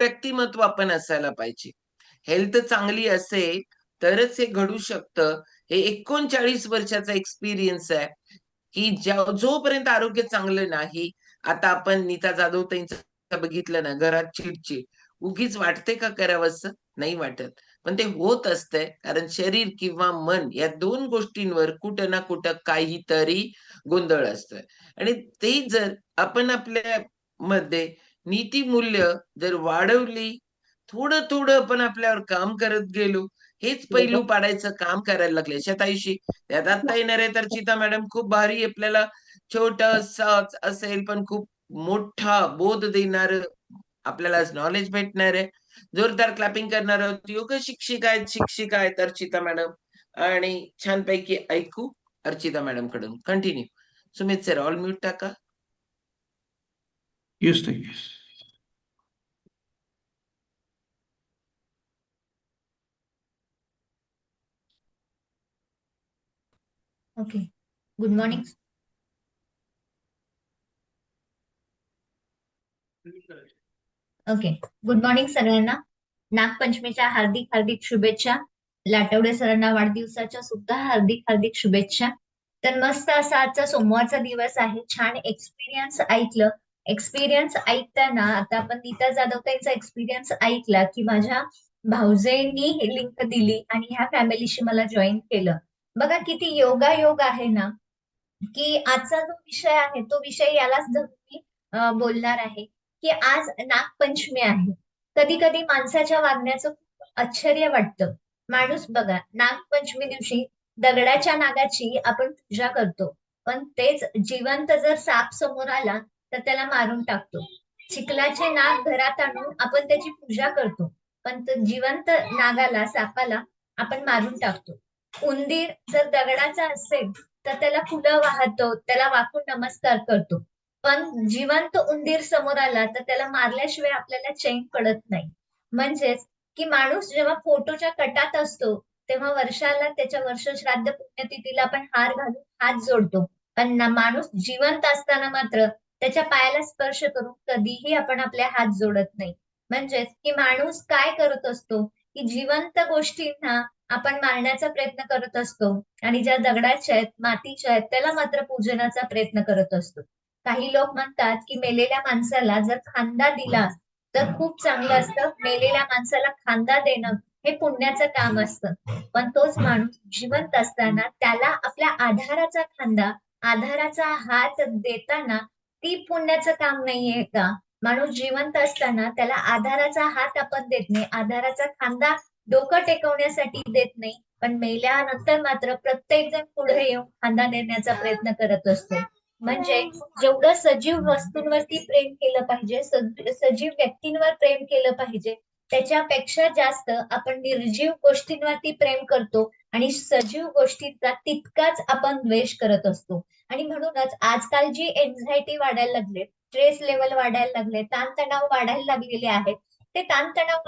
व्यक्तिमत्व आपण असायला पाहिजे. हेल्थ चांगली असेल तरच हे घडू शकतं. हे 39 वर्षाचा एक्सपिरियन्स आहे, की जोपर्यंत आरोग्य चांगलं नाही, आता आपण नीता जाधव ताईंचं बघितलं ना, घरात चिडचिड. उगीच वाटते का करावंसं? नाही वाटत. पण ते होत असतंय कारण शरीर किंवा मन या 2 गोष्टींवर कुठं ना कुठं काहीतरी गोंधळ असतोय आणि ते जर आपण आपल्या मध्ये नीतिमूल्य जर वाढवली, थोडं-थोडं आपण आपल्यावर काम करत गेलो, हेच पैलू पाडायचं काम करायला लागले. अशाताईशी त्यात आता येणार आहे तर चिता मॅडम खूप भारी आपल्याला छोटंसंच असेल, पण खूप मोठा बोध देणारं आपल्याला नॉलेज भेटणार आहे. जोरदार क्लॅपिंग करणार आहोत. योग शिक्षिका आहेत अर्चिता मॅडम आणि छानपैकी ऐकू अर्चिता मॅडम कडून. Continue. Sumit sir all mute टाका. येस ताई. Okay. Good morning. Okay. Good morning सगळ्यांना. नागपंचमीच्या हार्दिक हार्दिक शुभेच्छा. लाटवडे सरांना वाढदिवसाच्या सुद्धा हार्दिक हार्दिक शुभेच्छा. तर मस्त असा आजचा सोमवारचा दिवस आहे. छान एक्सपिरियन्स ऐकलं. एक्सपिरियन्स ऐकताना आता आपण नीता जाधव ताईंचा एक्सपिरियन्स ऐकला की माझ्या भाऊजेंनी ही लिंक दिली आणि ह्या फॅमिलीशी मला जॉईन केलं. बघा किती योगायोग आहे ना, की आजचा जो विषय आहे तो विषय यालाच धरून मी बोलणार आहे की आज नागपंचमी आहे. कधी कधी माणसाच्या वागण्याचं खूप आश्चर्य वाटतं. माणूस बघा नागपंचमी दिवशी दगडाच्या नागाची आपण पूजा करतो, पण तेच जिवंत जर साप समोर आला तर त्याला मारून टाकतो. चिखलाचे नाग घरात आणून आपण त्याची पूजा करतो, पण जिवंत नागाला सापाला आपण मारून टाकतो. उंदीर जर दगडाचा असेल तर त्याला फुलं वाहतो, त्याला वाकून नमस्कार करतो, पण जिवंत उंदीर समोर आला तर त्याला मारल्याशिवाय आपल्याला चैन पडत नाही. म्हणजेच की माणूस जेव्हा फोटोच्या कटात असतो तेव्हा वर्षाला त्याच्या वर्षश्राद्ध पुण्यतिथीला आपण हार घालून हात जोडतो, पण माणूस जिवंत असताना मात्र त्याच्या पायाला स्पर्श करून कधीही आपण आपले हात जोडत नाही. म्हणजेच की माणूस काय करत असतो की जिवंत गोष्टींना आपण मारण्याचा प्रयत्न करत असतो आणि ज्या दगडाच्या आहेत मातीच्या आहेत त्याला मात्र पूजनाचा प्रयत्न करत असतो. काही लोक म्हणतात की मेलेल्या माणसाला जर खांदा दिला तर खूप चांगलं असतं, मेलेल्या माणसाला खांदा देणं हे पुण्याचं काम असतं. पण तोच माणूस जिवंत असताना त्याला आपल्या आधाराचा खांदा, आधाराचा हात देताना ती पुण्याचं काम नाहीये का? माणूस जिवंत असताना त्याला आधाराचा हात आपण देत नाही, आधाराचा खांदा डोकं टेकवण्यासाठी देत नाही, पण मेल्यानंतर मात्र प्रत्येक जण पुढे येऊन खांदा देण्याचा प्रयत्न करत असतो. म्हणजे जेवढं सजीव वस्तूंवरती प्रेम केलं पाहिजे, सजीव व्यक्तींवर प्रेम केलं पाहिजे, त्याच्यापेक्षा जास्त आपण निर्जीव गोष्टींवरती प्रेम करतो आणि सजीव गोष्टींचा तितकाच आपण द्वेष करत असतो. आणि म्हणूनच आजकाल जी एन्झायटी वाढायला लागले, स्ट्रेस लेवल वाढायला लागले, ताणतणाव वाढायला लागलेले आहेत, ते ताणतणाव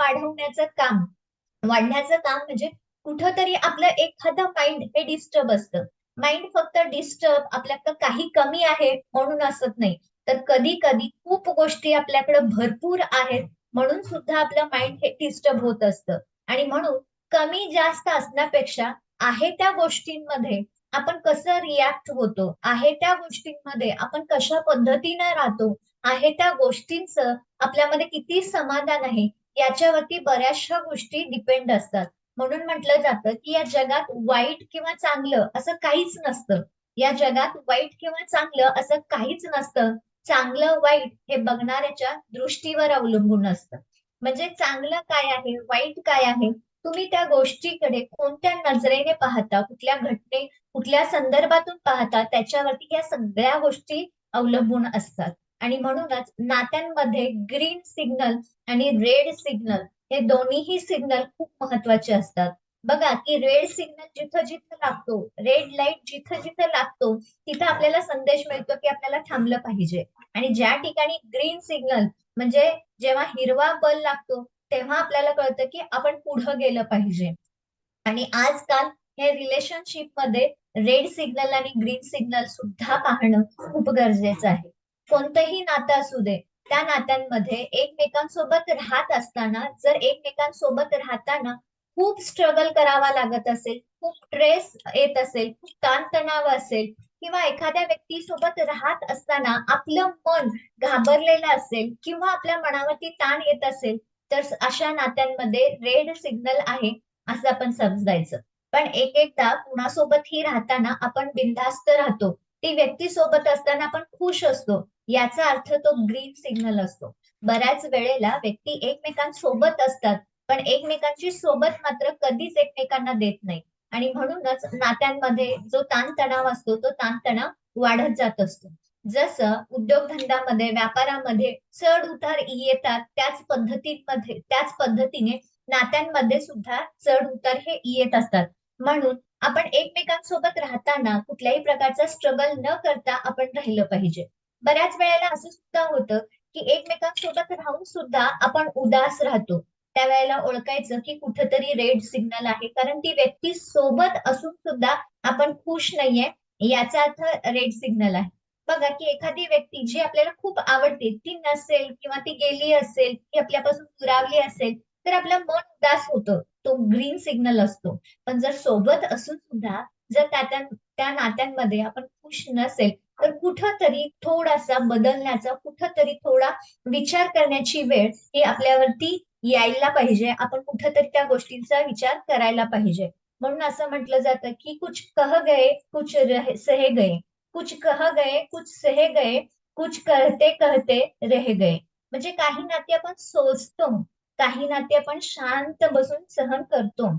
वाढण्याचं काम म्हणजे कुठंतरी आपलं एखादं माइंड हे डिस्टर्ब असतं. माइंड फक्त डिस्टर्ब आपल्याकडं काही कमी आहे म्हणून असत नाही, तर कधी कधी खूप गोष्टी आपल्याकडे भरपूर आहेत म्हणून सुद्धा आपलं माइंड हे डिस्टर्ब होत असतं. आणि म्हणून कमी जास्त असण्यापेक्षा आहे त्या गोष्टींमध्ये आपण कसं रिॲक्ट होतो, आहे त्या गोष्टींमध्ये आपण कशा पद्धतीने राहतो, आहे त्या गोष्टींचं आपल्यामध्ये किती समाधान आहे याच्यावरती बऱ्याचशा गोष्टी डिपेंड असतात. म्हणून म्हटलं जातं की या जगात वाईट किंवा चांगलं असं काहीच नसतं. या जगात वाईट किंवा चांगलं असं काहीच नसतं. चांगलं वाईट हे बघणाऱ्याच्या दृष्टीवर अवलंबून असतं. म्हणजे चांगलं काय आहे, वाईट काय आहे, तुम्ही त्या गोष्टीकडे कोणत्या नजरेने पाहता, कुठल्या कुठल्या संदर्भातून पाहता, त्याच्यावरती या सगळ्या गोष्टी अवलंबून असतात. आणि म्हणूनच नात्यांमध्ये ग्रीन सिग्नल आणि रेड सिग्नल हे दोन्हीही सिग्नल खूप महत्वाचे असतात. बघा की रेड सिग्नल जिथं जिथं लागतो, रेड लाईट जिथं जिथं लागतो तिथं आपल्याला संदेश मिळतो की आपल्याला थांबलं पाहिजे. आणि ज्या ठिकाणी ग्रीन सिग्नल म्हणजे जेव्हा हिरवा बल लागतो तेव्हा आपल्याला कळतं की आपण पुढे गेलं पाहिजे. आणि आजकाल हे रिलेशनशिप मध्ये रेड सिग्नल आणि ग्रीन सिग्नल सुद्धा पाहणं खूप गरजेचं आहे. कोणतंही नातं असू दे, त्या नात्यांमध्ये एकमेकांसोबत राहत असताना, जर एकमेकांसोबत राहताना खूप स्ट्रगल करावा लागत असेल, खूप स्ट्रेस येत असेल, खूप ताणतणाव असेल, किंवा एखाद्या व्यक्तीसोबत राहत असताना आपलं मन घाबरलेलं असेल किंवा आपल्या मनावरती ताण येत असेल, तर अशा नात्यांमध्ये रेड सिग्नल आहे असं आपण समजायचं. पण एक एकदा कुणासोबतही राहताना आपण बिनधास्त राहतो, ती व्यक्ती सोबत असताना आपण खुश असतो, याचा अर्थ तो ग्रीन सिग्नल असतो. बऱ्याच वेळेला व्यक्ती एकमेकांसोबत असतात, पण एकमेकांची सोबत मात्र कधीच एकमेकांना देत नाही. आणि म्हणूनच नात्यांमध्ये जो ताणतणाव असतो तो ताणतणाव वाढत जात असतो. जसं उद्योगधंद्यामध्ये, व्यापारामध्ये चढ उतार येतात, त्याच पद्धतीने नात्यांमध्ये सुद्धा चढ उतार हे येत असतात. म्हणून आपण एकमेकांसोबत राहताना कुठल्याही प्रकारचा स्ट्रगल न करता आपण राहिलं पाहिजे. बऱ्याच वेळेला असं सुद्धा होतं की एकमेकांसोबत राहून सुद्धा आपण उदास राहतो. त्यावेळेला ओळखायचं की कुठेतरी रेड सिग्नल आहे, कारण ती व्यक्ती सोबत असून सुद्धा आपण खुश नाहीये, याचा अर्थ रेड सिग्नल आहे. बघा की एखादी व्यक्ती जी आपल्याला खूप आवडते ती नसेल किंवा ती गेली असेल, ती आपल्यापासून दुरावली असेल, तर आपलं मन उदास होतं, तो ग्रीन सिग्नल असतो. पण जर सोबत असून सुद्धा जर त्या नात्यांमध्ये आपण खुश नसेल, तर कुठंतरी थोडासा बदलण्याचा, कुठंतरी थोडा विचार करण्याची वेळ ही आपल्यावरती यायला पाहिजे. आपण कुठंतरी त्या गोष्टींचा विचार करायला पाहिजे. म्हणून असं म्हटलं जातं की कुछ कह गए कुछ सहे गए, कुछ कह गए कुछ सहे गए, कुछ कहते कहते रह गए. म्हणजे काही नाती आपण सोचतो, काही नाती आपण शांत बसून सहन करतो,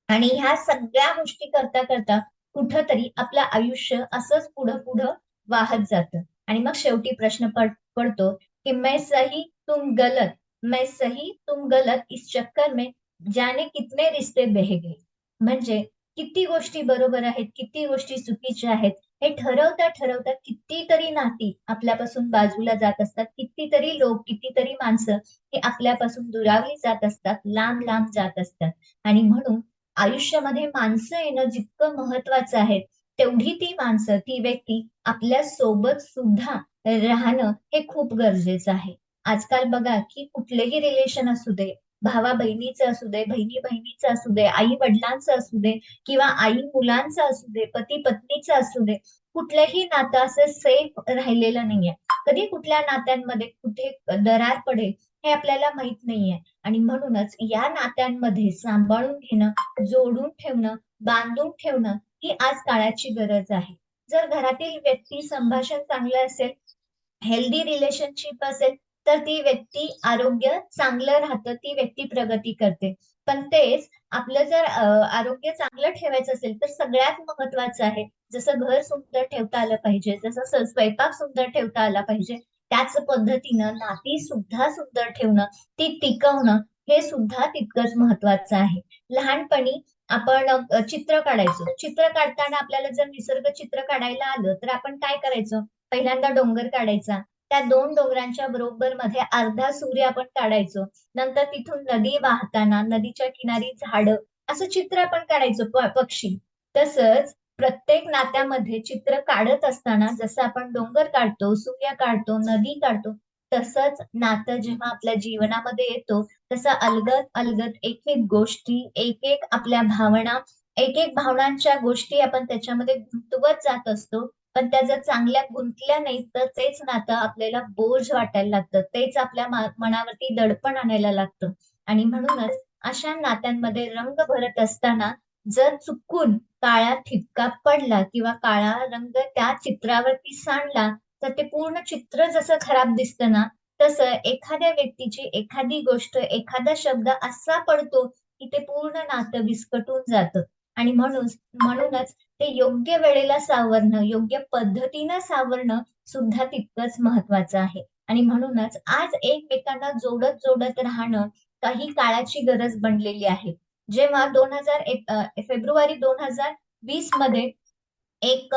आणि ह्या सगळ्या गोष्टी करता करता कुठंतरी आपलं आयुष्य असंच पुढं पुढं वाहत जातं. आणि मग शेवटी प्रश्न पडतो की मैं सही तुम गलत, मैं सही तुम गलत, इस चक्कर में जाने कितने रिश्ते बह गए. म्हणजे किती गोष्टी बरोबर आहेत, किती गोष्टी चुकीच्या आहेत, हे ठरवता ठरवता कितीतरी नाती आपल्यापासून बाजूला जात असतात, कितीतरी लोक, कितीतरी माणसं ही आपल्यापासून दुरावली जात असतात, लांब लांब जात असतात. आणि म्हणून आयुष्यामध्ये माणसं येणं जितकं महत्वाचं आहे, तेवढी ती माणसं, ती व्यक्ती आपल्या सोबत सुद्धा राहणं हे खूप गरजेचं आहे. आजकाल बघा की कुठलेही रिलेशन असू दे, भावा बहिणीचं असू दे, बहिणी बहिणीचं असू दे, आई वडिलांचं असू दे, किंवा आई मुलांचं असू दे, पती पत्नीचं असू दे, कुठलंही नातं असं सेफ राहिलेलं नाहीये. कधी कुठल्या नात्यांमध्ये कुठे दरार पडेल हे आपल्याला माहित नाहीये. आणि म्हणूनच या नात्यांमध्ये सांभाळून घेणं, जोडून ठेवणं, बांधून ठेवणं ही आज काळाची गरज आहे. जर घरातील व्यक्ती संभाषण चांगलं असेल, हेल्दी रिलेशनशिप असेल, तर ती व्यक्ती आरोग्य चांगलं राहतं, ती व्यक्ती प्रगती करते. पण तेच आपलं जर आरोग्य चांगलं ठेवायचं असेल, तर सगळ्यात महत्वाचं आहे, जसं घर सुंदर ठेवता आलं पाहिजे, जसं स्वयंपाक सुंदर ठेवता आला पाहिजे, त्याच पद्धतीनं नाती सुद्धा सुंदर ठेवणं, ती टिकवणं हे सुद्धा तितकंच महत्वाचं आहे. लहानपणी आपण चित्र काढायचो. चित्र काढताना आपल्याला जर निसर्ग चित्र काढायला आलं, तर आपण काय करायचं? पहिल्यांदा डोंगर काढायचा. त्या 2 डोंगरांच्या बरोबर मध्ये अर्धा सूर्य आपण काढायचो. नंतर तिथून नदी वाहताना, नदीच्या किनारी झाडं, असं चित्र आपण काढायचो, पक्षी. तसंच प्रत्येक नात्यामध्ये चित्र काढत असताना जसं आपण डोंगर काढतो, सूर्य काढतो, नदी काढतो, तसंच नातं जेव्हा आपल्या जीवनामध्ये येतो, तसं अलगद अलगद एक एक गोष्टी, एक एक आपल्या भावना, एक एक भावनांच्या गोष्टी आपण त्याच्यामध्ये गुंतवत जात असतो. पण त्या जर चांगल्या गुंतल्या नाही, तर तेच नातं आपल्याला बोज वाटायला लागतं. तेच आपल्या मनावरती दडपण आणायला लागतं. आणि म्हणूनच अशा नात्यांमध्ये रंग भरत असताना जर चुकून काळा ठिपका पडला किंवा काळा रंग त्या चित्रावरती सांडला, तर ते पूर्ण चित्र जसं खराब दिसतं ना, तसं एखाद्या व्यक्तीची एखादी गोष्ट, एखादा शब्द असा पडतो, की ते पूर्ण नातं विस्कटून जातं. आणि म्हणूनच ते योग्य वेळेला सावरणं, योग्य पद्धतीनं सावरणं सुद्धा तितकंच महत्वाचं आहे. आणि म्हणूनच आज एकमेकांना जोडत जोडत राहणं काही काळाची गरज बनलेली आहे. जेव्हा फेब्रुवारी 2020 मध्ये एक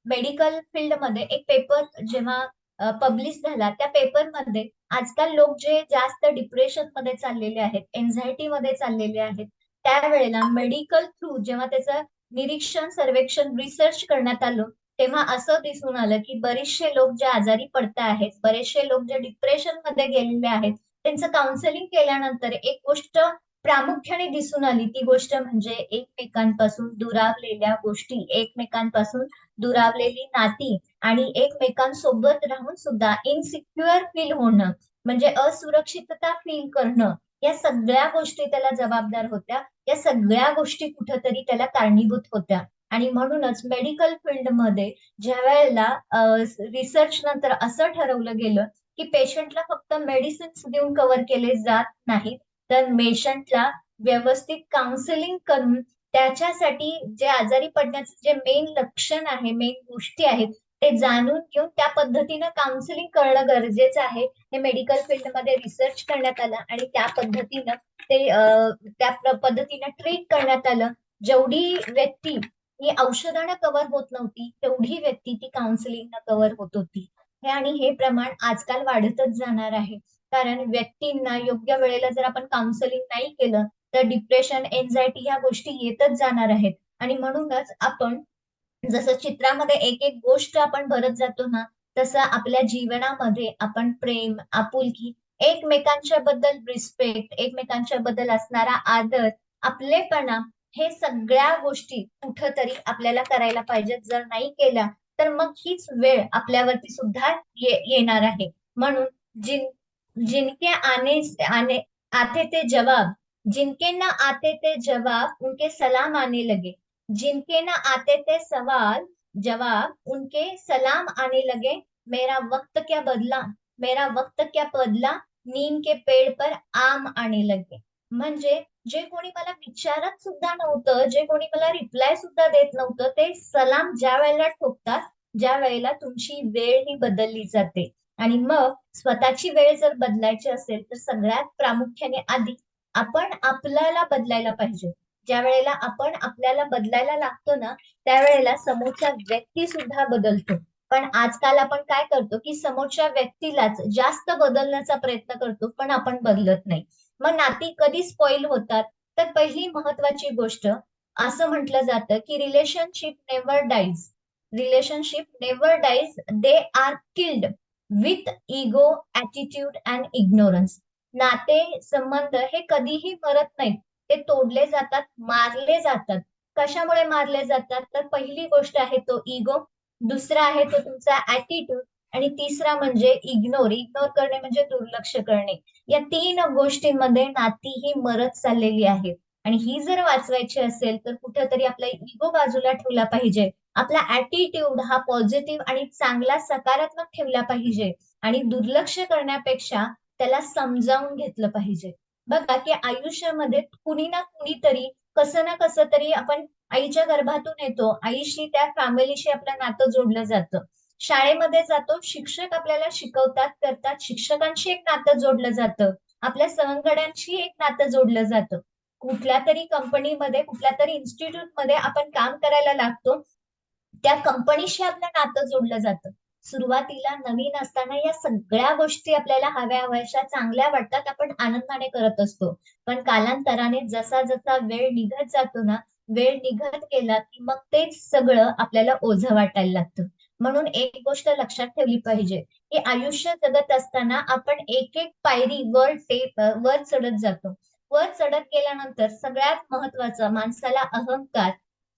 मेडिकल फील्डमध्ये एक पेपर जेव्हा पब्लिश झाला, त्या पेपरमध्ये आजकाल लोक जे जास्त डिप्रेशन मध्ये चाललेले आहेत, एन्झायटी मध्ये चाललेले आहेत, त्यावेळेला मेडिकल थ्रू जेव्हा त्याचं निरीक्षण, सर्वेक्षण, रिसर्च करण्यात आलं, तेव्हा असं दिसून आलं की बरेचसे लोक जे आजारी पडत आहेत, बरेचसे लोक जे डिप्रेशन मध्ये गेलेले आहेत, त्यांचं काउन्सिलिंग केल्यानंतर एक गोष्ट प्रामुख्याने दिसून आली. ती गोष्ट म्हणजे एकमेकांपासून दुरावलेल्या गोष्टी, एकमेकांपासून दुरावलेली नाती आणि एकमेकांसोबत राहून सुद्धा इनसिक्युअर फील होणं, म्हणजे असुरक्षितता फील करणं, या सगळ्या गोष्टी त्याला जबाबदार होत्या. या सगळ्या गोष्टी कुठंतरी त्याला कारणीभूत होत्या. आणि म्हणूनच मेडिकल फील्डमध्ये ज्या वेळेला रिसर्च नंतर असं ठरवलं गेलं की पेशंटला फक्त मेडिसिन्स देऊन कव्हर केले जात नाहीत, तर पेशंटला व्यवस्थित काउन्सिलिंग करून त्याच्यासाठी जे आजारी पडण्याचं जे मेन लक्षण आहे, मेन गोष्टी आहेत, ते जाणून घेऊन त्या पद्धतीनं काउन्सिलिंग करणं गरजेचं आहे. हे मेडिकल फील्डमध्ये रिसर्च करण्यात आलं आणि त्या पद्धतीनं पद्धतीनं ट्रीट करण्यात आलं. जेवढी व्यक्ती ही औषधानं कव्हर होत नव्हती, तेवढी व्यक्ती ती काउन्सिलिंगनं कव्हर होत होती. हे प्रमाण आजकाल वाढतच जाणार आहे. कारण व्यक्तींना योग्य वेळेला जर आपण काउन्सिलिंग नाही केलं, तर डिप्रेशन, एन्झायटी ह्या गोष्टी येतच जाणार आहेत. आणि म्हणूनच आपण जसं चित्रामध्ये एक एक गोष्ट आपण भरत जातो ना, तसं आपल्या जीवनामध्ये आपण प्रेम, आपुलकी, एकमेकांच्या बद्दल रिस्पेक्ट, एकमेकांच्या बद्दल असणारा आदर, आपलेपणा, हे सगळ्या गोष्टी कुठंतरी आपल्याला करायला पाहिजेत. जर नाही केल्या तर मग हीच वेळ आपल्यावरती सुद्धा येणार आहे. म्हणून जिन जिनके आने आने आते थे जवाब, जिनके ना आते थे जवाब उनके सलाम आने लगे, जिनके ना आते थे सवाल जवाब उनके सलाम आने लगे, मेरा वक्त क्या बदला, मेरा वक्त क्या बदला, नीम के पेड़ पर आम आने लगे. म्हणजे जे कोणी मला विचारत सुद्धा नव्हतं, जे कोणी मला रिप्लाय सुद्धा देत नव्हतं, ते सलाम ज्या वेळेला ठोकतात, ज्या वेळेला तुमची वेळ ही बदलली जाते. आणि मग स्वतःची वेळ जर बदलायची असेल तर सगळ्यात प्रामुख्याने आधी आपण आपल्याला बदलायला पाहिजे. ज्या वेळेला आपण आपल्याला बदलायला लागतो ना, त्यावेळेला समोरचा व्यक्ती सुद्धा बदलतो. पण आजकाल आपण काय करतो की समोरच्या व्यक्तीलाच जास्त बदलण्याचा प्रयत्न करतो, पण आपण बदलत नाही. मग नाती कधी स्पॉइल होतात? तर पहिली महत्वाची गोष्ट, असं म्हटलं जातं की relationship never dies, relationship never dies, they are killed with ego, attitude and ignorance. नाते संबंध हे कधीही मरत नाहीत, ते तोडले जातात, मारले जातात. कशामुळे मारले जातात? तर पहिली गोष्ट आहे तो इगो, दुसरा आहे तो तुमचा ऍटिट्यूड, आणि तिसरा म्हणजे इग्नोर, इग्नोर करणे म्हणजे दुर्लक्ष करणे. या तीन गोष्टींमध्ये नाती ही मरत चाललेली आहेत. आणि ही जर वाचवायची असेल तर कुठेतरी आपला इगो बाजूला ठेवला पाहिजे, आपला ऍटिट्यूड हा पॉझिटिव्ह आणि चांगला सकारात्मक ठेवला पाहिजे, आणि दुर्लक्ष करण्यापेक्षा त्याला समजावून घेतलं पाहिजे. बघा की आयुष्यामध्ये कुणी ना कुणीतरी, कसं ना कसं तरी आपण आईच्या गर्भातून येतो, आईशी, त्या फॅमिलीशी आपलं नातं जोडलं जातं. शाळेमध्ये जातो, शिक्षक आपल्याला शिकवतात करतात, शिक्षकांशी एक नातं जोडलं जातं, आपल्या सवंगड्यांशी एक नातं जोडलं जातं. कुठल्या तरी कंपनीमध्ये, कुठल्या तरी इन्स्टिट्यूट मध्ये आपण काम करायला लागतो, त्या कंपनीशी आपलं नातं जोडलं जातं. सुरुवातीला नवीन असताना या सगळ्या गोष्टी आपल्याला हव्या हव्याशा चांगल्या वाटतात, आपण आनंदाने करत असतो. पण कालांतराने जसा जसा वेळ निघत जातो ना, वेळ निघत गेला की मग तेच सगळं आपल्याला ओझं वाटायला लागतं. म्हणून एक गोष्ट लक्षात ठेवली पाहिजे की आयुष्य जगत असताना आपण एक एक पायरी वर चढत जातो. वर चढत गेल्यानंतर सगळ्यात महत्वाचं, माणसाला अहंकार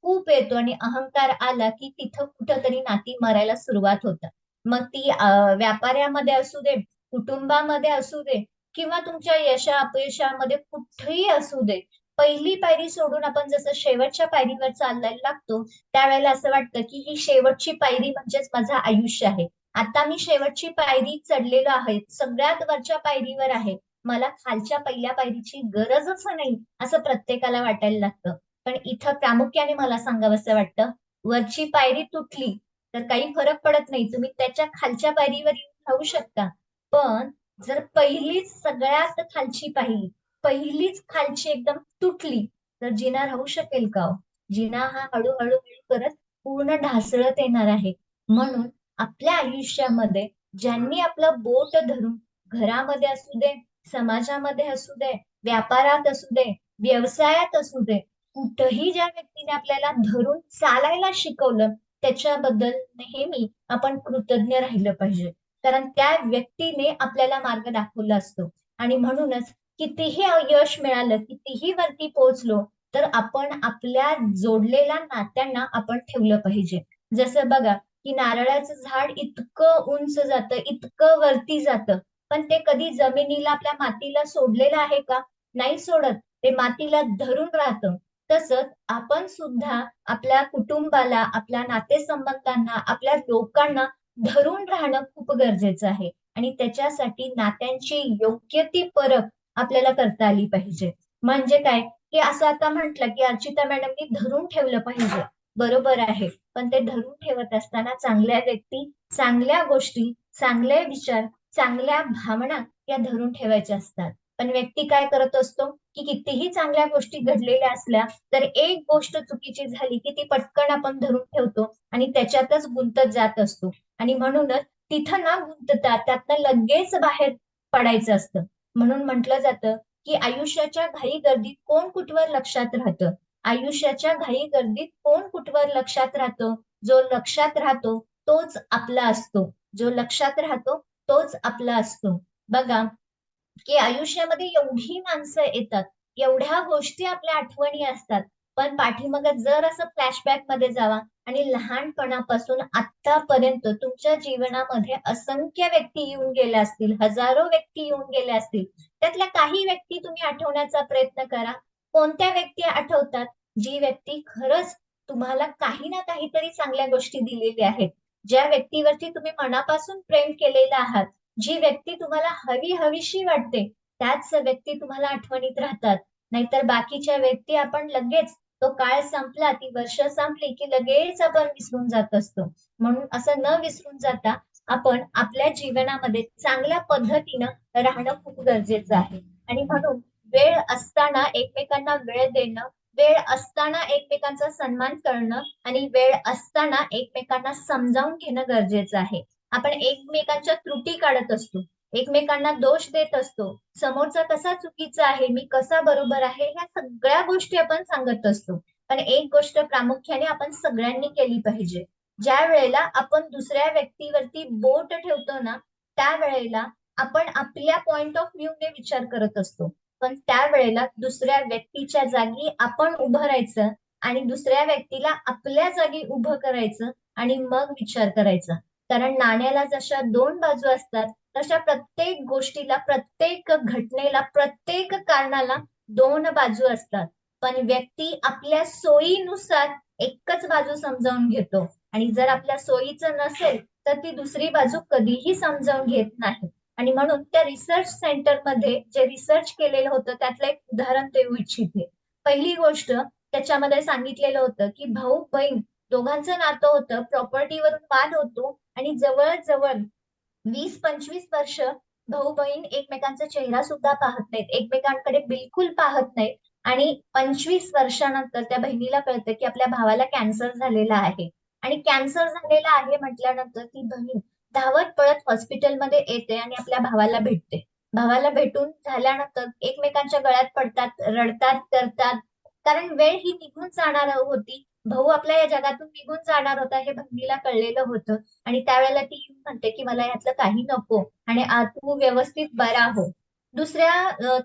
खूप येतो, आणि अहंकार आला की तिथं कुठंतरी नाती मरायला सुरुवात होतात. मग ती व्यापाऱ्यामध्ये असू दे, कुटुंबामध्ये असू दे, किंवा तुमच्या यशा अपयशामध्ये कुठेही असू दे, पहिली पायरी सोडून आपण जसं शेवटच्या पायरीवर चालायला लागतो, त्यावेळेला असं वाटतं की ही शेवटची पायरी म्हणजेच माझं आयुष्य आहे. आता मी शेवटची पायरी चढलेलो आहे, सगळ्यात वरच्या पायरीवर आहे, मला खालच्या पहिल्या पायरीची गरजच नाही, असं प्रत्येकाला वाटायला लागतं. पण इथं प्रामुख्याने मला सांगावंसं वाटतं, वरची पायरी तुटली तर काही फरक पडत नाही, तुम्ही त्याच्या खालच्या पायरीवर येऊन राहू शकता. पण जर पहिलीच सगळ्यात खालची पायरी, पहिलीच खालची एकदम तुटली, तर जिना राहू शकेल का हो? जिना हा हळूहळू करत पूर्ण ढासळत येणार आहे. म्हणून आपल्या आयुष्यामध्ये ज्यांनी आपलं बोट धरून, घरामध्ये असू दे, समाजामध्ये असू दे, व्यापारात असू दे, व्यवसायात असू दे, कुठही ज्या व्यक्तीने आपल्याला धरून चालायला शिकवलं, त्याच्याबद्दल नेहमी आपण कृतज्ञ राहिलं पाहिजे. कारण त्या व्यक्तीने आपल्याला मार्ग दाखवला असतो. आणि म्हणूनच कितीही यश मिळालं, कितीही वरती पोहोचलो, तर आपण आपल्या जोडलेल्या नात्यांना आपण ठेवलं पाहिजे. जसं बघा, की नारळाचं झाड इतकं उंच जातं, इतकं वरती जातं, पण ते कधी जमिनीला आपल्या मातीला सोडलेलं आहे का? नाही सोडत. ते मातीला धरून राहतं. तसंच आपण सुद्धा आपल्या कुटुंबाला, आपल्या नातेसंबंधांना, आपल्या लोकांना धरून राहणं खूप गरजेचं आहे. आणि त्याच्यासाठी नात्यांची योग्य ती परख आपल्याला करता आली पाहिजे. म्हणजे काय, की असं आता म्हटलं, की अर्चिता मॅडमनी धरून ठेवलं पाहिजे. बरोबर आहे. पण ते धरून ठेवत असताना चांगल्या व्यक्ती, चांगल्या गोष्टी, चांगले विचार, चांगल्या भावना या धरून ठेवायच्या असतात. पण व्यक्ती काय करत असतो, की कितीही चांगल्या गोष्टी घडलेल्या असल्या तर एक गोष्ट चुकीची झाली की ती पटकन आपण धरून ठेवतो आणि त्याच्यातच गुंतत जात असतो. आणि म्हणूनच तिथं न गुंतता त्यातनं लगेच बाहेर पडायचं असतं. म्हणून म्हटलं जातं, की आयुष्याच्या घाई गर्दीत कोण कुठवर लक्षात राहतं. आयुष्याच्या घाई गर्दीत कोण कुठवर लक्षात राहतो. जो लक्षात राहतो तोच आपला असतो. जो लक्षात राहतो तोच आपला असतो. बघा, की आयुष्यामध्ये एवढी माणसं येतात, एवढ्या गोष्टी आपल्या आठवणी असतात. पण पाठीमागे जर असं फ्लॅशबॅक मध्ये जावा आणि लहानपणापासून आतापर्यंत तुमच्या जीवनामध्ये असंख्य व्यक्ती येऊन गेल्या असतील, हजारो व्यक्ती येऊन गेल्या असतील. त्यातल्या काही व्यक्ती तुम्ही आठवण्याचा प्रयत्न करा. कोणत्या व्यक्ती आठवतात? जी व्यक्ती खरंच तुम्हाला काही ना काहीतरी चांगल्या गोष्टी दिलेल्या आहेत. ज्या व्यक्तीवरती तुम्ही मनापासून प्रेम केलेलं आहात. जी व्यक्ती तुम्हाला हवी हवीशी वाटते, त्याच व्यक्ती तुम्हाला आठवणीत राहतात. नाहीतर बाकीच्या व्यक्ती आपण लगेच, तो काळ संपला, ती वर्ष संपली की लगेच आपण विसरून जात असतो. म्हणून असं न विसरून जाता आपण आपल्या जीवनामध्ये चांगल्या पद्धतीनं राहणं खूप गरजेचं आहे. आणि म्हणून वेळ असताना एकमेकांना वेळ देणं, वेळ असताना एकमेकांचा सन्मान करणं आणि वेळ असताना एकमेकांना समजावून घेणं गरजेचं आहे. आपण एकमेकांच्या त्रुटी काढत असतो, एकमेकांना दोष देत असतो. समोरचा कसा चुकीचा आहे, मी कसा बरोबर आहे, ह्या सगळ्या गोष्टी आपण सांगत असतो. पण एक गोष्ट प्रामुख्याने आपण सगळ्यांनी केली पाहिजे. ज्या वेळेला आपण दुसऱ्या व्यक्तीवरती बोट ठेवतो ना, त्यावेळेला आपण आपल्या पॉइंट ऑफ व्ह्यू ने विचार करत असतो. पण त्यावेळेला दुसऱ्या व्यक्तीच्या जागी आपण उभं राहायचं आणि दुसऱ्या व्यक्तीला आपल्या जागी उभं करायचं आणि मग विचार करायचा. कारण नाण्याला जशा दोन बाजू असतात, तशा प्रत्येक गोष्टीला, प्रत्येक घटनेला, प्रत्येक कारणाला दोन बाजू असतात. पण व्यक्ती आपल्या सोयीनुसार एकच बाजू समजावून घेतो. आणि जर आपल्या सोयीचं नसेल, तर ती दुसरी बाजू कधीही समजावून घेत नाही. आणि म्हणून त्या रिसर्च सेंटरमध्ये जे रिसर्च केलेलं होतं, त्यातलं एक उदाहरण देऊ इच्छिते. पहिली गोष्ट त्याच्यामध्ये सांगितलेलं होतं, की भाऊ बहीण दोघांचं नातं होतं, प्रॉपर्टीवरून वाद होतो आणि जवळजवळ 20-25 वर्ष भाऊ बहीण एकमेकांचा चेहरा सुद्धा पाहत नाहीत, एकमेकांकडे बिलकुल पाहत नाहीत. आणि 25 वर्षानंतर त्या बहिणीला कळतं की आपल्या भावाला कॅन्सर झालेला आहे. आणि कॅन्सर झालेला आहे म्हटल्यानंतर ती बहीण धावत पळत हॉस्पिटलमध्ये येते आणि आपल्या भावाला भेटते. भावाला भेटून झाल्यानंतर एकमेकांच्या गळ्यात पडतात, रडतात, करतात. कारण वेळ ही निघून जाणार होती. भाऊ आपल्या या जगातून निघून जाणार होता हे बहिणीला कळलेलं होतं. आणि त्यावेळेला ती येऊन म्हणते की मला यातलं काही नको आणि तू व्यवस्थित बरा हो.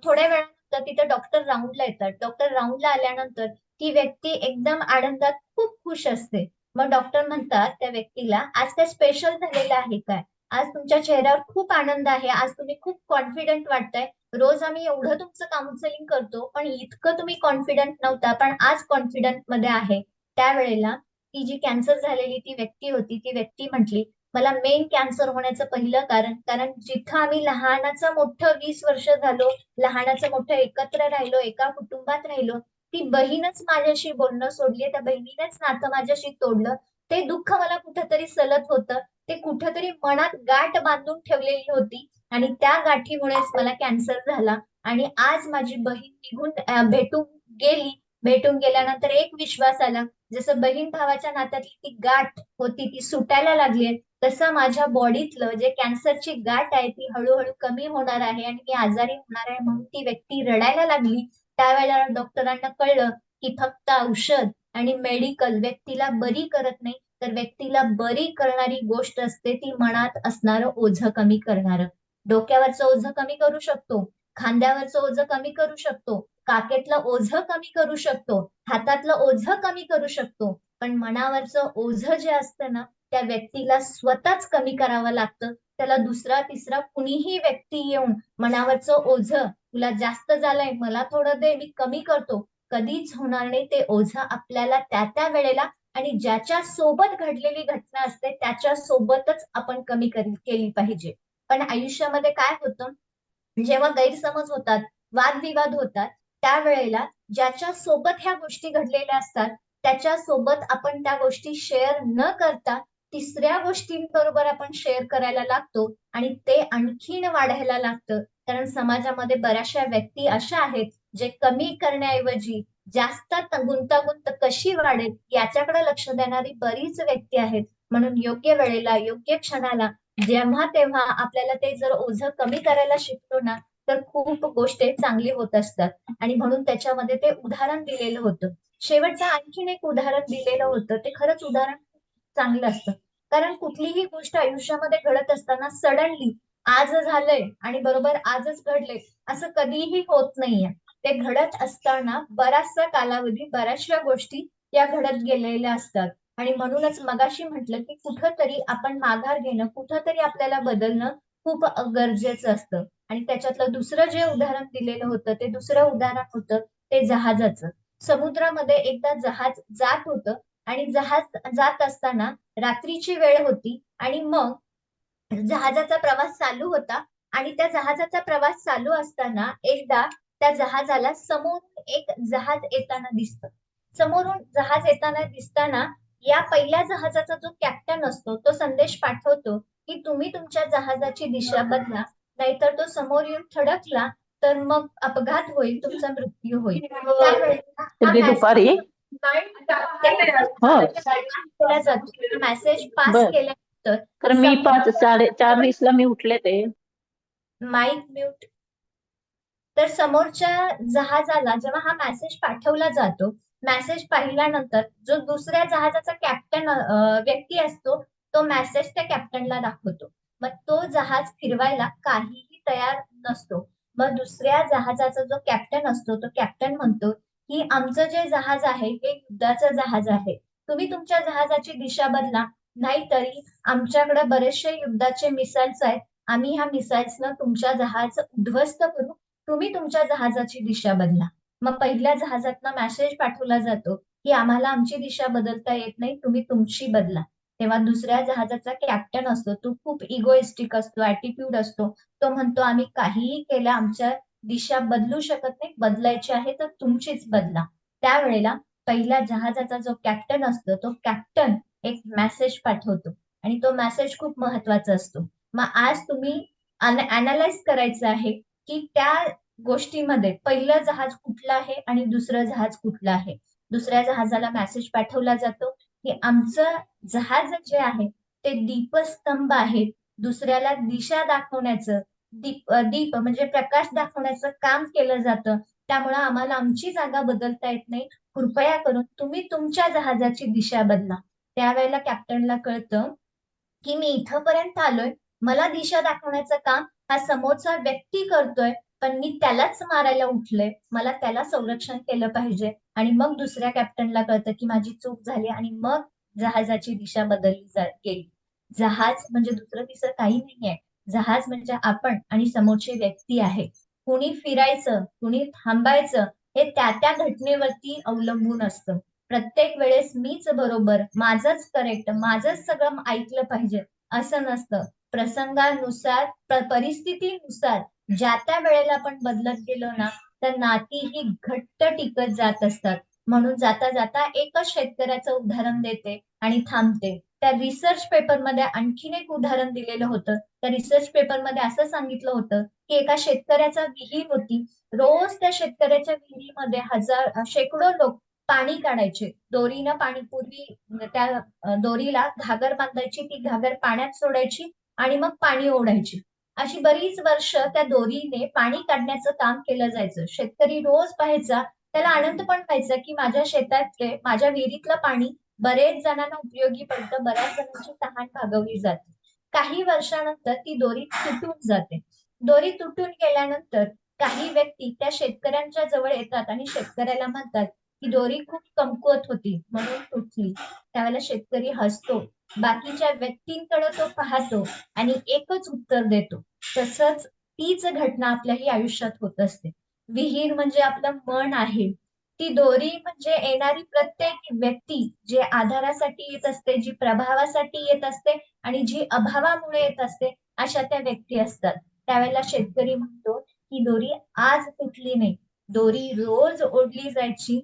थोड्या वेळानंतर तिथे डॉक्टर राऊंडला येतात. डॉक्टर राऊंडला आल्यानंतर ती व्यक्ती एकदम आनंदात खूप खुश असते. मग डॉक्टर म्हणतात त्या व्यक्तीला, आज काय स्पेशल झालेलं आहे काय? आज तुमच्या चेहऱ्यावर खूप आनंद आहे, आज तुम्ही खूप कॉन्फिडंट वाटताय. रोज आम्ही एवढं तुमचं काउन्सिलिंग करतो पण इतकं तुम्ही कॉन्फिडंट नव्हता, पण आज कॉन्फिडंट मध्ये आहे. त्यावेळेला ती जी कॅन्सर झालेली ती व्यक्ती होती, ती व्यक्ती म्हटली, मला मेन कॅन्सर होण्याचं पहिलं कारण, कारण जिथं आम्ही लहानाचं मोठं 20 वर्ष झालो, लहानाचं मोठं एकत्र राहिलो, एका कुटुंबात राहिलो, ती बहीणच माझ्याशी बोलणं सोडली, त्या बहिणीनेच नातं माझ्याशी तोडलं. ते दुःख मला कुठंतरी सलत होतं. ते कुठंतरी मनात गाठ बांधून ठेवलेली होती आणि त्या गाठीमुळेच मला कॅन्सर झाला. आणि आज माझी बहीण निघून भेटून गेली. भेटून गेल्यानंतर एक विश्वास आला, जसं बहीण भावाच्या नात्यातली ती गाठ होती ती सुटायला लागली, तसं माझ्या बॉडीतलं जे कॅन्सरची गाठ आहे ती हळूहळू कमी होणार आहे आणि मी आजारी होणार आहे. म्हणून ती व्यक्ती रडायला लागली. त्यावेळेला डॉक्टरांना कळलं की फक्त औषध आणि मेडिकल व्यक्तीला बरी करत नाही, तर व्यक्तीला बरी करणारी गोष्ट असते ती मनात असणारं ओझं कमी करणारं. डोक्यावरचं ओझं कमी करू शकतो, खांद्यावरचं ओझं कमी करू शकतो, काखेतलं ओझं कमी करू शकतो, हातातलं ओझं कमी करू शकतो. पण मनावरचं ओझं जे असतं ना, त्या व्यक्तीला स्वतःच कमी करावं लागतं. त्याला दुसरा तिसरा कुणीही व्यक्ती येऊन मनावरचं ओझं तुला जास्त झालंय, मला थोडं दे, मी कमी करतो, कधीच होणार नाही. ते ओझं आपल्याला त्या त्या वेळेला आणि ज्याच्या सोबत घडलेली घटना असते त्याच्या सोबतच आपण कमी केली पाहिजे. पण आयुष्यामध्ये काय होतं, जेव्हा गैरसमज होतात, वादविवाद होतात, त्यावेळेला ज्याच्या सोबत ह्या गोष्टी घडलेल्या असतात त्याच्या सोबत आपण त्या गोष्टी शेअर न करता तिसऱ्या गोष्टींबरोबर आपण शेअर करायला लागतो आणि ते आणखीन वाढायला लागतं. कारण समाजामध्ये बऱ्याचशा व्यक्ती अशा आहेत जे कमी करण्याऐवजी जास्त गुंतागुंत कशी वाढेल याच्याकडे लक्ष देणारी बरीच व्यक्ती आहेत. म्हणून योग्य वेळेला योग्य क्षणाला जेव्हा तेव्हा आपल्याला ते जर ओझं कमी करायला शिकलो ना तर खूप गोष्टी चांगली होत असतात. आणि म्हणून त्याच्यामध्ये ते उदाहरण दिलेलं होतं. शेवटचं आणखीन एक उदाहरण दिलेलं होतं, ते खरंच उदाहरण चांगलं असतं. कारण कुठलीही गोष्ट आयुष्यामध्ये घडत असताना सडनली आज झालंय आणि बरोबर आजच घडले असं कधीही होत नाहीये. ते घडत असताना बराचसा कालावधी बऱ्याचशा गोष्टी या घडत गेलेल्या असतात. आणि म्हणूनच मगाशी म्हटलं की कुठंतरी आपण माघार घेणं, कुठंतरी आपल्याला बदलणं खूप गरजेचं असतं. आणि त्याच्यातलं दुसरं जे उदाहरण दिलेलं होतं ते दुसरं उदाहरण होतं ते जहाजाचं. समुद्रामध्ये एकदा जहाज जात होतं आणि जहाज जात असताना रात्रीची वेळ होती आणि मग जहाजाचा प्रवास चालू होता आणि त्या जहाजाचा प्रवास चालू असताना एकदा त्या जहाजाला समोरून एक जहाज येताना दिसतं. समोरून जहाज येताना दिसताना या पहिल्या जहाजाचा जो कॅप्टन असतो तो संदेश पाठवतो की तुम्ही तुमच्या जहाजाची दिशा बदला, नाहीतर तो समोर येऊन थडकला तर मग अपघात होईल, तुमचा मृत्यू होईल. त्यावेळेला हा कधी मेसेज दुपारी? हो. केला जातो, मेसेज पास बर. केल्यानंतर तर मी 4:20ला मी उठले ते. Mike mute. तर समोरच्या जहाजाला जेव्हा हा मेसेज पाठवला जातो, मेसेज पाहिल्यानंतर जो दुसऱ्या जहाजाचा कॅप्टन व्यक्ती असतो तो मेसेज त्या कॅप्टनला दाखवतो. मग तो जहाज फिरवायला काहीही तयार नसतो. मग दुसऱ्या जहाजाचा जो कॅप्टन असतो तो कॅप्टन म्हणतो की आमचं जे जहाज आहे हे युद्धाचं जहाज आहे, तुम्ही तुमच्या जहाजाची दिशा बदला, नाहीतरी आमच्याकडे बरेचसे युद्धाचे मिसाईल्स आहेत, आम्ही ह्या मिसाईल्सनं तुमच्या जहाज उद्ध्वस्त करू, तुम्ही तुमच्या जहाजाची दिशा बदला. मग पहिल्या जहाजातनं मेसेज पाठवला जातो की आम्हाला आमची दिशा बदलता येत नाही, तुम्ही तुमची बदला. तेव्हा दुसऱ्या जहाजाचा कॅप्टन असतो तो खूप इगोइस्टिक असतो, ऍटिट्यूड असतो. तो म्हणतो आम्ही काहीही केलं आमच्या दिशा बदलू शकत नाही, बदलायची आहे तर तुमचीच बदला. त्यावेळेला पहिल्या जहाजाचा जो कॅप्टन असतो तो कॅप्टन एक मेसेज पाठवतो आणि तो मेसेज खूप महत्वाचा असतो. मग आज तुम्ही अनालाइज करायचं आहे की त्या गोष्टीमध्ये पहिलं जहाज कुठलं आहे आणि दुसरं जहाज कुठलं आहे. दुसऱ्या जहाजाला मेसेज पाठवला जातो की आमचं जहाज जे आहे ते दीपस्तंभ आहे, दुसऱ्याला दिशा दाखवण्याचं, दीप म्हणजे प्रकाश दाखवण्याचं काम केलं जातं. त्यामुळे आम्हाला आमची जागा बदलता येत नाही, कृपया करून तुम्ही तुमच्या जहाजाची दिशा बदला. त्यावेळेला कॅप्टनला कळतं की मी इथपर्यंत आलोय, मला दिशा दाखवण्याचं काम हा समोरचा व्यक्ती करतोय, पण मी त्यालाच मारायला उठले, मला त्याला संरक्षण केलं पाहिजे. आणि मग दुसऱ्या कॅप्टनला कळतं की माझी चूक झाली आणि मग जहाजाची दिशा बदलली गेली. जहाज म्हणजे दुसरं तिसरं काही नाहीये. जहाज म्हणजे आपण आणि समोरची व्यक्ती आहे. कुणी फिरायचं, कुणी थांबायचं हे त्या त्या घटनेवरती अवलंबून असतं. प्रत्येक वेळेस मीच बरोबर, माझंच करेक्ट, माझंच सगळं ऐकलं पाहिजे असं नसतं. प्रसंगानुसार, परिस्थितीनुसार ज्या त्या वेळेला आपण बदलत गेलो ना तर नाती ही घट्ट टिकत जात असतात. म्हणून जाता जाता एकच शेतकऱ्याचं उदाहरण देते आणि थांबते. त्या रिसर्च पेपरमध्ये आणखीन एक उदाहरण दिलेलं होतं. त्या रिसर्च पेपरमध्ये असं सांगितलं होतं की एका शेतकऱ्याचा विहीर होती. रोज त्या शेतकऱ्याच्या विहिरीमध्ये शेकडो लोक पाणी काढायचे. दोरीनं पाणी, पूर्वी त्या दोरीला घागर बांधायची, ती घागर पाण्यात सोडायची आणि मग पाणी ओढायची. अशी बरीच वर्ष त्या दोरीने पाणी काढण्याचं काम केलं जायचं. शेतकरी रोज पाहायचा, त्याला आनंद पण व्हायचा की माझ्या शेतातले, माझ्या विहिरीतलं पाणी बरेच जणांना उपयोगी पडतं, बऱ्याच जणांची तहान भागवली जाते. काही वर्षानंतर ती दोरी तुटून जाते. दोरी तुटून गेल्यानंतर काही व्यक्ती त्या शेतकऱ्यांच्या जवळ येतात आणि शेतकऱ्याला म्हणतात की दोरी खूप कमकुवत होती म्हणून तुटली. त्यावेळेला शेतकरी हसतो, बाकीच्या व्यक्तींकडे तो पाहतो आणि एकच उत्तर देतो. तसंच तीच घटना आपल्याही आयुष्यात होत असते. विहीर म्हणजे आपलं मन आहे. ती दोरी म्हणजे येणारी प्रत्येक व्यक्ती जी आधारासाठी येत असते, जी प्रभावासाठी येत असते आणि जी अभावामुळे येत असते, अशा त्या व्यक्ती असतात. त्यावेळेला शेतकरी म्हणतो की दोरी आज तुटली नाही, दोरी रोज ओढली जायची,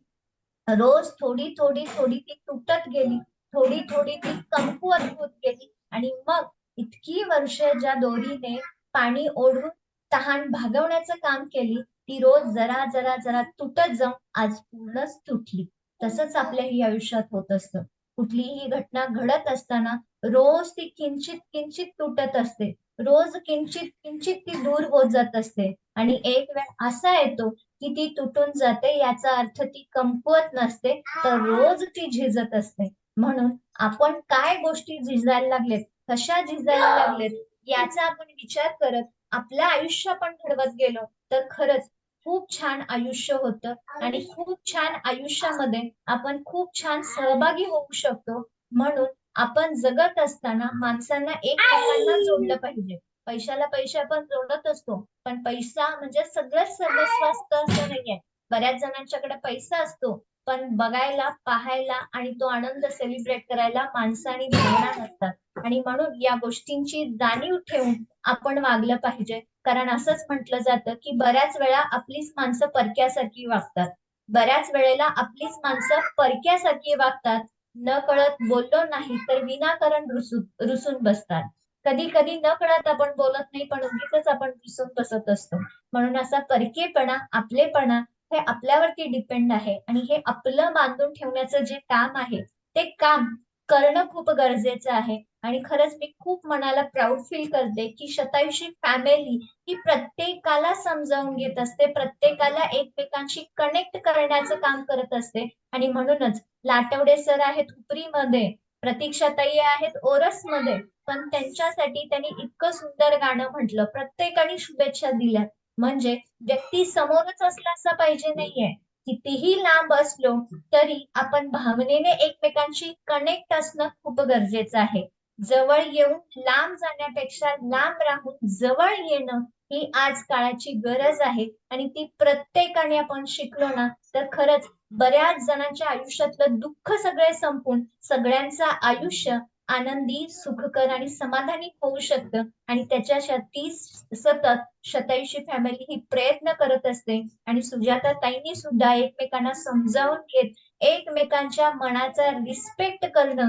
रोज थोडी थोडी थोडी ती तुटत गेली, थोडी थोडी ती कमकुवत होत गेली आणि मग इतकी वर्ष ज्या दोरीने पाणी ओढून तहान भागवण्याचं काम केली, ती रोज जरा जरा जरा तुटत जाऊन आज पूर्णच तुटली. तसंच आपल्याही आयुष्यात होत असतं. कुठलीही घटना घडत असताना रोज ती किंचित किंचित तुटत असते, रोज किंचित किंचित ती दूर होत जात असते आणि एक वेळ असा येतो की ती तुटून जाते, याचा अर्थ ती कमकुवत नसते, तर रोज ती झिजत असते. म्हणून आपण काय गोष्टी झिजायला लागलेत, कशा झिजायला लागलेत, याचा आपण विचार करत आपलं आयुष्य आपण घडवत गेलो तर खरंच खूप छान आयुष्य होतं आणि खूप छान आयुष्यामध्ये आपण खूप छान सहभागी होऊ शकतो. म्हणून आपण जगत असताना माणसांना एकमेकांना जोडलं पाहिजे. पैशाला पैसे आपण जोडत असतो, पण पैसा म्हणजे सगळंच सर्वस्व असतं असं नाहीये. बऱ्याच जणांच्याकडे पैसा असतो, पण बघायला, पाहायला आणि तो आनंद सेलिब्रेट करायला माणसं आणि भावना नसतात आणि म्हणून या गोष्टींची जाणीव ठेवून आपण वागलं पाहिजे. कारण असंच म्हटलं जातं की बऱ्याच वेळा आपलीच माणसं परक्यासारखी वागतात. बऱ्याच वेळेला आपलीच माणसं परक्यासारखी वागतात. नकळत बोललो नाही तर विनाकारण रुसून बसतात. कधी कधी नकळत आपण बोलत नाही पण उगीचच आपण रुसून बसत असतो. म्हणून असा परकेपणा, आपलेपणा हे आपल्यावरती डिपेंड आहे आणि हे आपलं बांधून ठेवण्याचं जे काम आहे, ते काम करणं खूप गरजेचं आहे. आणि खरंच मी खूप मनाला प्राऊड फील करते की शतायुषी फॅमिली ही प्रत्येकाला समजावून घेत असते, प्रत्येकाला एकमेकांशी कनेक्ट करण्याचं काम करत असते आणि म्हणूनच लाटवडे सर आहेत हुपरीमध्ये, प्रतीक्षाताई आहेत ओरसमध्ये, पण त्यांच्यासाठी त्यांनी इतकं सुंदर गाणं म्हटलं, प्रत्येकाने शुभेच्छा दिल्या. म्हणजे व्यक्ती समोरच असला असा पाहिजे नाहीये, कितीही लांब असलो तरी आपण भावनेने एकमेकांशी कनेक्ट असणं खूप गरजेचं आहे. जवळ येऊन लांब जाण्यापेक्षा लांब राहून जवळ येणं ही आज काळाची गरज आहे आणि ती प्रत्येकाने आपण शिकलो ना तर खरंच बऱ्याच जणांच्या आयुष्यातलं दुःख सगळे संपून सगळ्यांचं आयुष्य आनंदी, सुखकर आणि समाधानी होऊ शकतं आणि त्याच्यासाठी सतत शतायुषी फॅमिली ही प्रयत्न करत असते आणि सुजाता ताईंनी सुद्धा एकमेकांना समजावून घेत एकमेकांच्या मनाचा रिस्पेक्ट करणं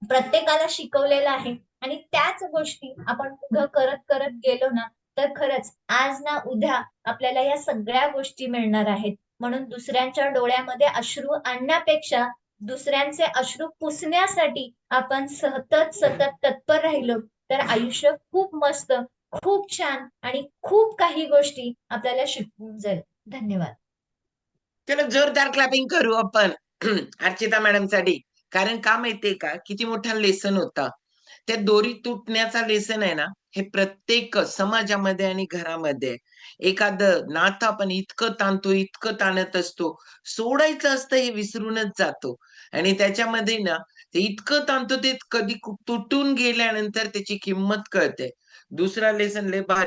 प्रत्येकाला शिकवलेलं आहे आणि त्याच गोष्टी आपण पुढं करत करत गेलो ना तर खरंच आज ना उद्या आपल्याला या सगळ्या गोष्टी मिळणार आहेत. म्हणून दुसऱ्यांच्या डोळ्यामध्ये अश्रू आणण्यापेक्षा दुसऱ्यांचे अश्रू पुसण्यासाठी आपण सतत सतत तत्पर राहिलो तर आयुष्य खूप मस्त, खूप छान आणि खूप काही गोष्टी आपल्याला शिकवून जाईल. धन्यवाद. चला जोरदार क्लॅपिंग करू आपण अर्चिता मॅडमसाठी. कारण का माहितीये का, किती मोठा लेसन होता. त्या दोरी तुटण्याचा लेसन आहे ना, हे प्रत्येक समाजामध्ये आणि घरामध्ये आहे. एखादं नातं आपण इतकं ताणतो, इतकं ताणत असतो, सोडायचं असतं हे विसरूनच जातो. आणि त्याच्यामध्ये ना, ते इतकं ताणतो ते कधी तुटून गेल्यानंतर त्याची किंमत कळते. दुसरा लेसन लय भारी